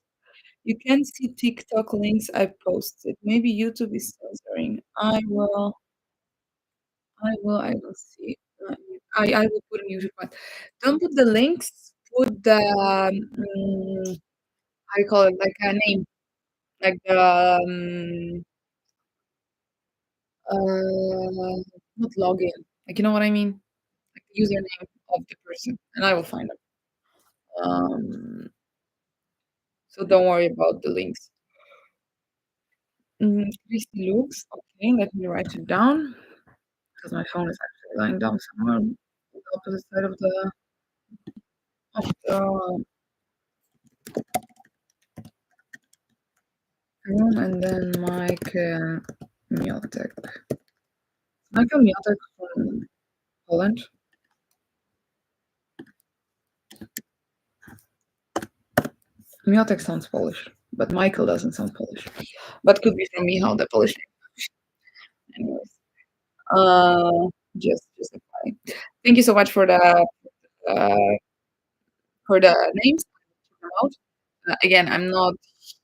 You can see TikTok links I posted. Maybe YouTube is censoring. I will see. Uh, I will put a YouTube one. Don't put the links, put the, how you call it, like a name, like the, not login, like, you know what I mean? Like the username of the person, and I will find them. So don't worry about the links. Christy looks okay. Let me write it down because my phone is actually lying down somewhere on the opposite side of the room, and then Mike Miotek. Michael Miotek from Poland. Miotek sounds Polish, but Michael doesn't sound Polish. But could be from Michał, the Polish name. Anyways, uh, just a fine. Thank you so much uh, for the names. Check them out. Again, I'm not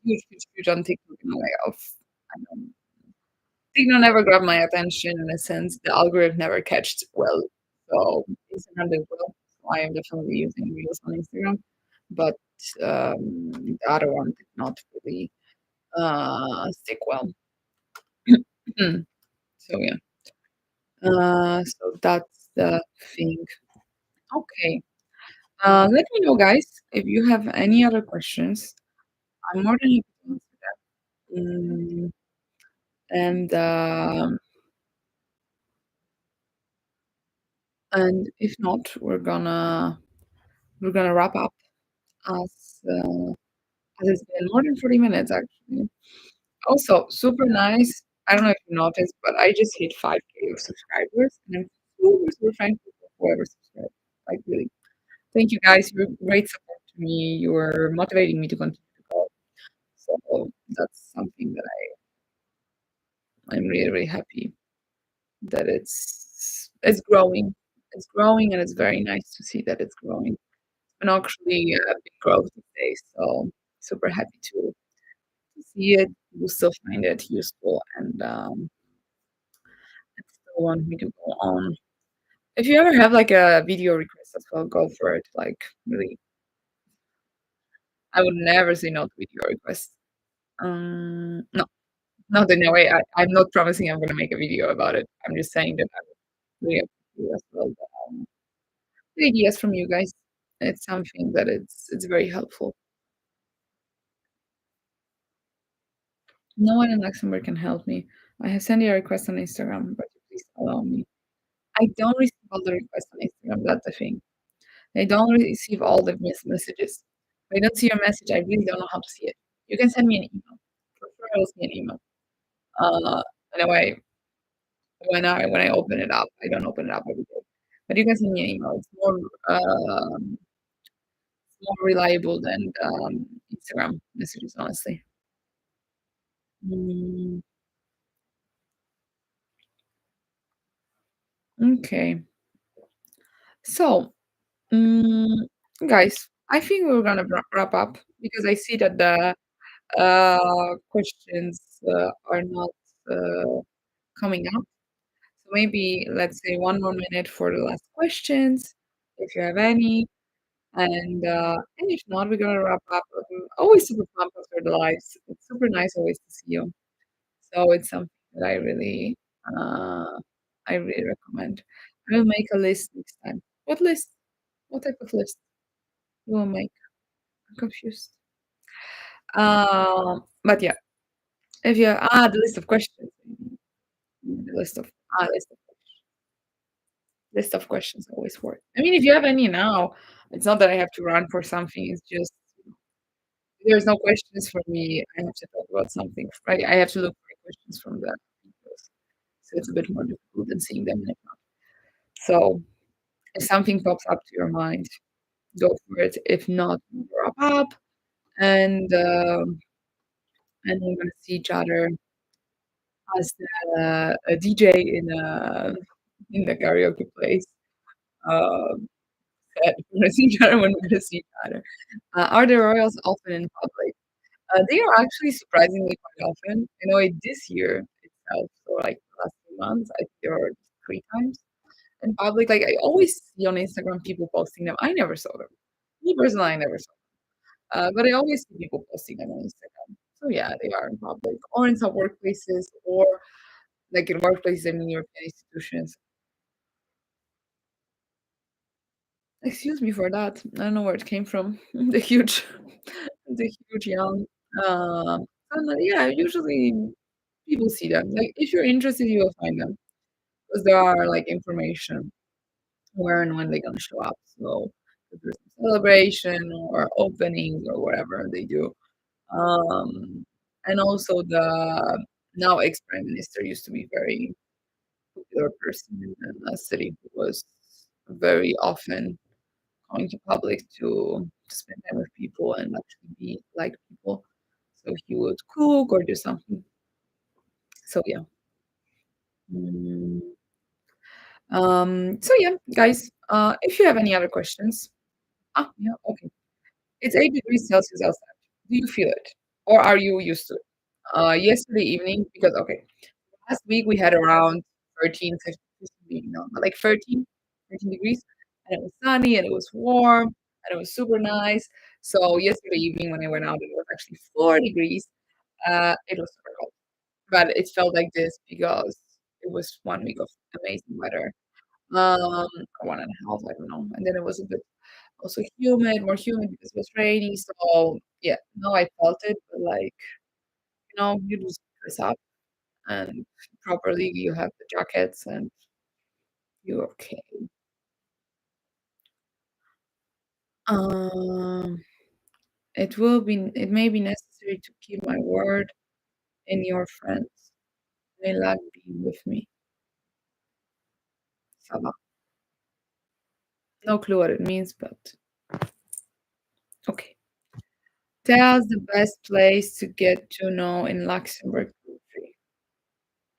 huge on TikTok in a way of I don't TikTok never grabbed my attention in a sense. The algorithm never catched well. So Instagram did well. So I am definitely using Reels on Instagram, but the other one did not really stick well. So yeah. So that's the thing. Okay. Let me know, guys, if you have any other questions. I'm more than happy to answer that. And if not, we're gonna wrap up as uh, as it's been more than 40 minutes actually. Also, super nice. I don't know if you noticed, but I just hit 5K of subscribers, and I'm super, super thankful for whoever subscribed. Like, really. Thank you guys. You're great support to me. You're motivating me to continue to go. So that's something that I'm really, really happy that it's growing. It's growing, and it's very nice to see that it's growing. And actually a big growth these days. So super happy to see it. You still find it useful and still want me to go on. If you ever have like a video request as well, go for it. Like really, I would never say no to video requests. No, not in a way. I'm not promising I'm gonna make a video about it. I'm just saying that I would really appreciate as well the ideas from you guys. It's something that it's very helpful. No one in Luxembourg can help me. I have sent you a request on Instagram, but please allow me. I don't receive all the requests on Instagram, that's the thing. I don't receive all the messages. If I don't see your message, I really don't know how to see it. You can send me an email. For sure, I will send an email. Uh, anyway, when I open it up, I don't open it up every day. But you can send me an email. It's more reliable than Instagram messages, honestly. Mm, okay. So, mm, guys, I think we're gonna wrap up because I see that the questions are not uh, coming up. So maybe let's say one more minute for the last questions, if you have any. And if not, we're gonna wrap up. Always super pumped after the lives. It's super nice always to see you. So it's something that uh, I really recommend. I will make a list next time. What list? What type of list you will make? I'm confused. But yeah, if you the list of questions. The list of questions always work. I mean, if you have any now, it's not that I have to run for something. It's just there's no questions for me. I have to talk about something, right? I have to look for questions from the videos. So it's a bit more difficult than seeing them right now. So if something pops up to your mind, go for it. If not, wrap up and we're gonna see each other as a DJ in the karaoke place. Um, we're gonna see each other when we're gonna see each other. Are the royals often in public? They are actually surprisingly quite often. You know, this year itself, so like the last 2 months, I think there were 3 times in public. Like I always see on Instagram people posting them. I never saw them. Me personally, I never saw them. But I always see people posting them on Instagram. So yeah, they are in public or in some workplaces or like in workplaces and in European institutions. Excuse me for that. I don't know where it came from. The huge yawn. Yeah, usually people see them. Like if you're interested, you will find them because there are like information where and when they're gonna show up. So if there's a celebration or openings or whatever they do. Um, and also the now ex-prime minister used to be very popular person in the city who was very often going to public to spend time with people and actually be like people. So he would cook or do something. So yeah. Mm, so yeah, guys, if you have any other questions, yeah, okay. It's 8 degrees Celsius outside. Do you feel it, or are you used to it? Yesterday evening, because okay, last week we had around 13, 15, no, like 13 degrees, and it was sunny and it was warm and it was super nice. So yesterday evening when I went out, it was actually 4 degrees. It was super cold, but it felt like this because it was 1 week of amazing weather. Or 1.5, I don't know, and then it was a bit also humid, more humid because it was raining. So yeah, no, I felt it, but like you just dress up and properly. You have the jackets and you're okay. Um, it may be necessary to keep my word in your friends. may lag be with me. Saba. No clue what it means, but okay. Tell us the best place to get to know in Luxembourg country.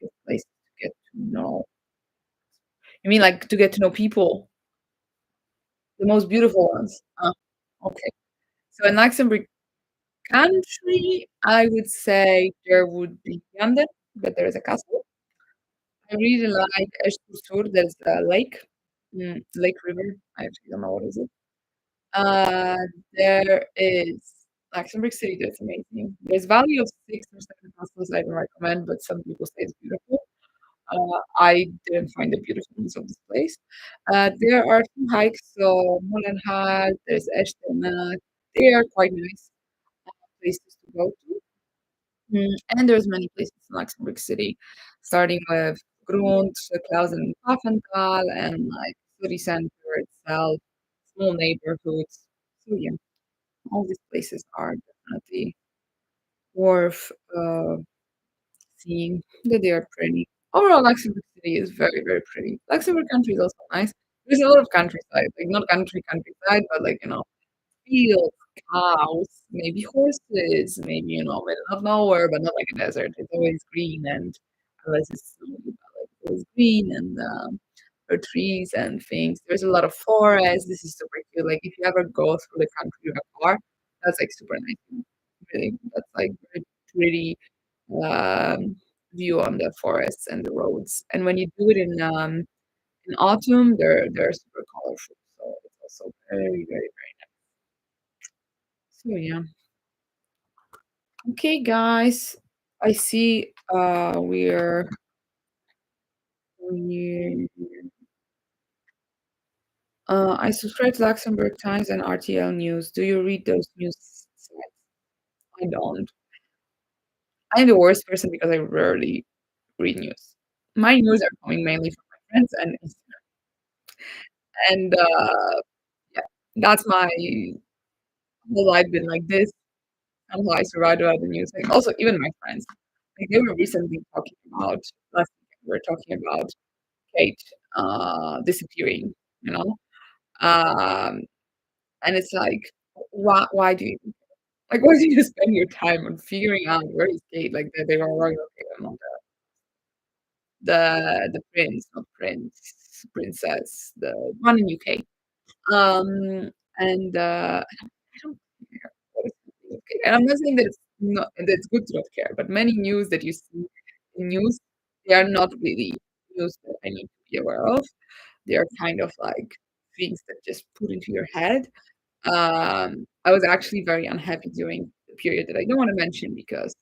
Good place to get to know. You mean like to get to know people? The most beautiful ones? Okay. So in Luxembourg country, I would say there would be London, but there is a castle. I really like Esch-sur-Sur, there's a lake, Lake River. I actually don't know what is it. Uh, there is Luxembourg City, that's amazing. There's Valley of 6 or 7 castles I don't recommend, but some people say it's beautiful. I didn't find the beautifulness of this place. There are some hikes, so Molenhaar, there's Echternach. They are quite nice places to go to. And there's many places in Luxembourg City, starting with Grund, Klausen and Pfaffenthal, and like city center itself, small neighborhoods. So yeah, all these places are definitely worth seeing. That they are pretty. Overall, Luxembourg City is very, very pretty. Luxembourg country is also nice. There's a lot of countryside, like not countryside, but like fields, cows, maybe horses, maybe middle of nowhere, but not like a desert. It's always green, and unless it's snowy, but like it's always green and there are trees and things. There's a lot of forest. This is super cute. Like if you ever go through the country with a car, that's like super nice. Really, that's like very pretty um, view on the forests and the roads. And when you do it in autumn, they're super colorful. So it's also very, very, very nice. So yeah. Okay, guys. I see we I subscribe to Luxembourg Times and RTL News. Do you read those news sites? I don't. I'm the worst person because I rarely read news. My news are coming mainly from my friends and and yeah, that's my whole life been like this. Somehow I survived without the news. Like also even my friends, like they were recently talking about last weekend, we were talking about Kate disappearing, you know. Um, and it's like, why do you like why do you spend your time on figuring out where is Kate? Like they were like, okay, I'm not the prince, not prince, princess, the one in UK. And I don't care what is happening with Kate. And I'm not saying that it's good to not care, but many news that you see in news, they are not really news that I need to be aware of. They are kind of like things that just put into your head. I was actually very unhappy during the period that I don't want to mention because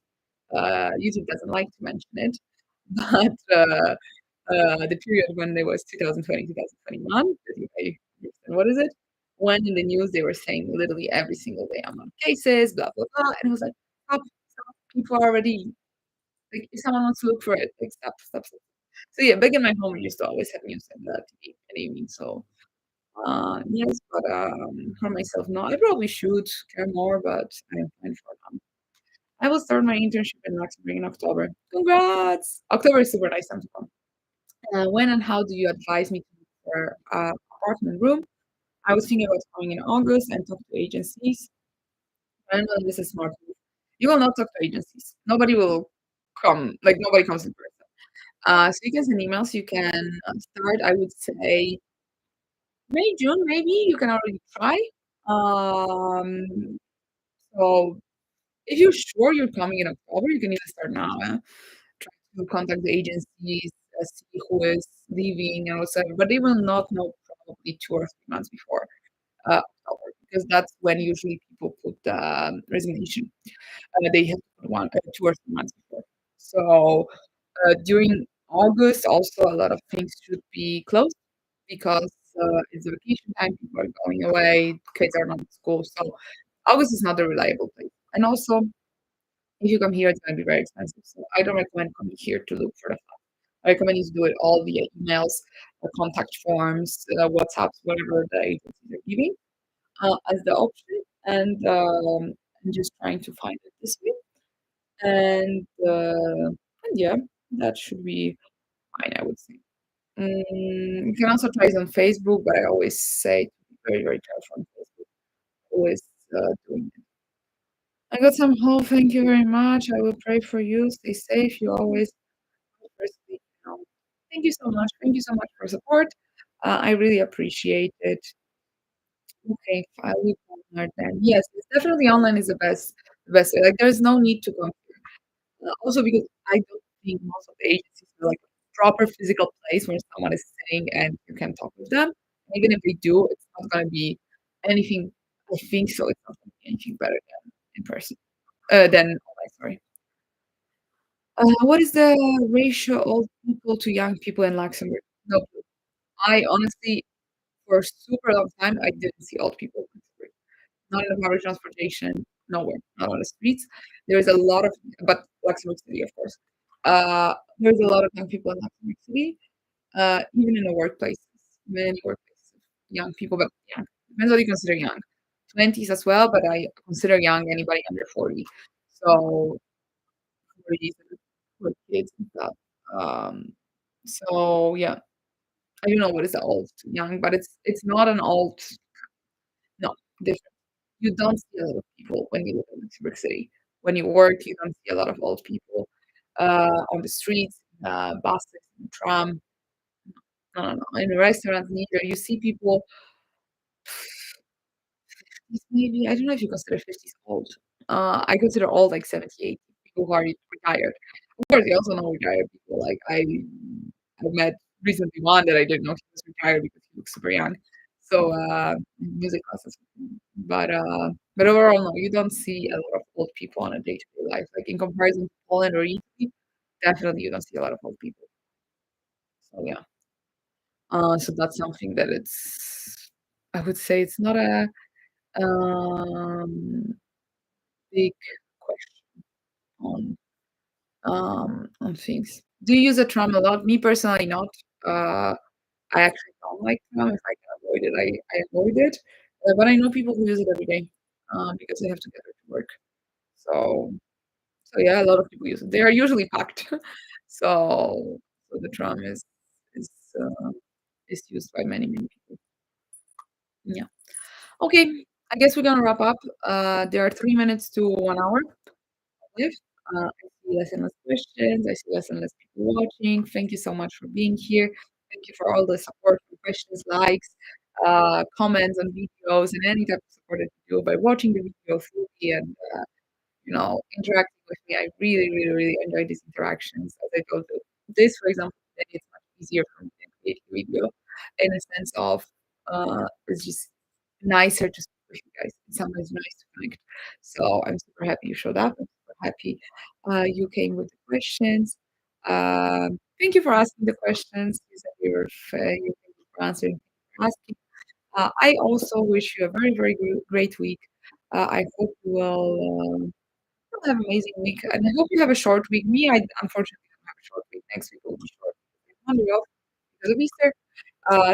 YouTube doesn't like to mention it. But the period when there was 2020, 2021, what is it? When in the news they were saying literally every single day amount of cases, blah blah blah, and it was like, stop, stop. People are already like, if someone wants to look for it, like stop, stop, stop. So yeah, back in my home, we used to always have news in the TV and evening. So yes, but for myself, no, I probably should care more, but I'm fine for now. I will start my internship in Luxembourg in October. Congrats! October is super nice time to come. When and how do you advise me to look for apartment room? I was thinking about coming in August and talk to agencies. And this is smart move. You will not talk to agencies. Nobody will come. Like nobody comes in person. So you can send emails. You can start. I would say May, June, maybe you can already try. Um, so if you're sure you're coming in October, you can even start now. Try to contact the agencies, see who is leaving and whatsoever. But they will not know probably 2 or 3 months before October because that's when usually people put the resignation. They have to put 2 or 3 months before. So during August, also a lot of things should be closed because it's the vacation time. People are going away. Kids are not at school. So August is not a reliable place. And also, if you come here, it's going to be very expensive. So I don't recommend coming here to look for the flat. I recommend you to do it all via emails, contact forms, WhatsApps, whatever the agencies are giving as the option, and just trying to find it this way. And yeah, That should be fine, I would say. You can also try it on Facebook, but I always say to be very, very careful on Facebook. Always doing it. I got some hope. Thank you very much. I will pray for you. Stay safe. You always firstly, thank you so much. Thank you so much for support. I really appreciate it. Okay, I will partner then. Yes, it's definitely online is the best way. Like, there's no need to go. Also because I don't think most of the agencies are like a proper physical place where someone is sitting and you can talk with them. Even if they do, it's not gonna be anything. I think so. It's not gonna be anything better than in person. Than online. Sorry. What is the ratio of people to young people in Luxembourg? No clue. I honestly, for a super long time, I didn't see old people in Luxembourg. Not in the public transportation, nowhere, not on the streets. There's a lot of but Luxembourg City, of course. There's a lot of young people in Luxembourg City, even in the workplaces, many workplaces, young people, but young. Depends what you consider young. 20s as well, but I consider young anybody under 40. So 40s with kids and stuff. Um, so yeah, I don't know what is the old young, but it's not an old no, different. You don't see a lot of people when you live in Mexico City. When you work, you don't see a lot of old people on the streets, buses, and tram. No, no, no. In restaurants, neither. You see people maybe I don't know if you consider 50s old. I consider old like 70, 80 people who are retired. Of course, I also know retired people. Like I met recently one that I didn't know he was retired because he looks super young. So music classes. But overall, no, you don't see a lot of old people on a day-to-day life. Like in comparison to Poland or Italy, definitely you don't see a lot of old people. So yeah. So that's something that it's I would say it's not a big question on things. Do you use a tram a lot? Me personally, not. Uh, I actually don't like tram. If I can avoid it, I avoid it. But I know people who use it every day because they have to get there to work. So, so yeah, a lot of people use it. They are usually packed. so, so the tram is uh, is used by many many people. Yeah. Okay. I guess we're gonna wrap up. There are 3 minutes to 1 hour. Live. I see less and less questions. I see less and less people watching. Thank you so much for being here. Thank you for all the support, for questions, likes, comments on videos, and any type of support that you do by watching the video fully and interacting with me. I really, really, really enjoy these interactions. As I told you, this, for example, today it's much easier for me to create a video in a sense of it's just nicer to speak with you guys. It's sometimes nice to connect. So I'm super happy you showed up. I'm super happy you came with the questions. Thank you for asking the questions. You said you thank you for answering, for asking. I also wish you a very, very great week. I hope you will have an amazing week, and I hope you have a short week. Me, I unfortunately don't have a short week. Next week will be short. I have Monday off because of Easter.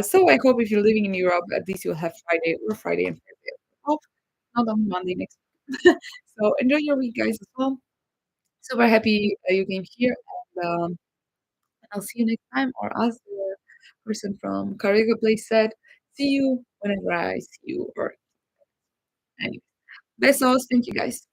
So I hope if you're living in Europe, at least you'll have Friday and Thursday off, not on Monday next week. So enjoy your week, guys, as well. Super happy you came here, and I'll see you next time. Or as the person from Karaoke Place said, see you whenever I see you. Or anyway, besos. Thank you, guys.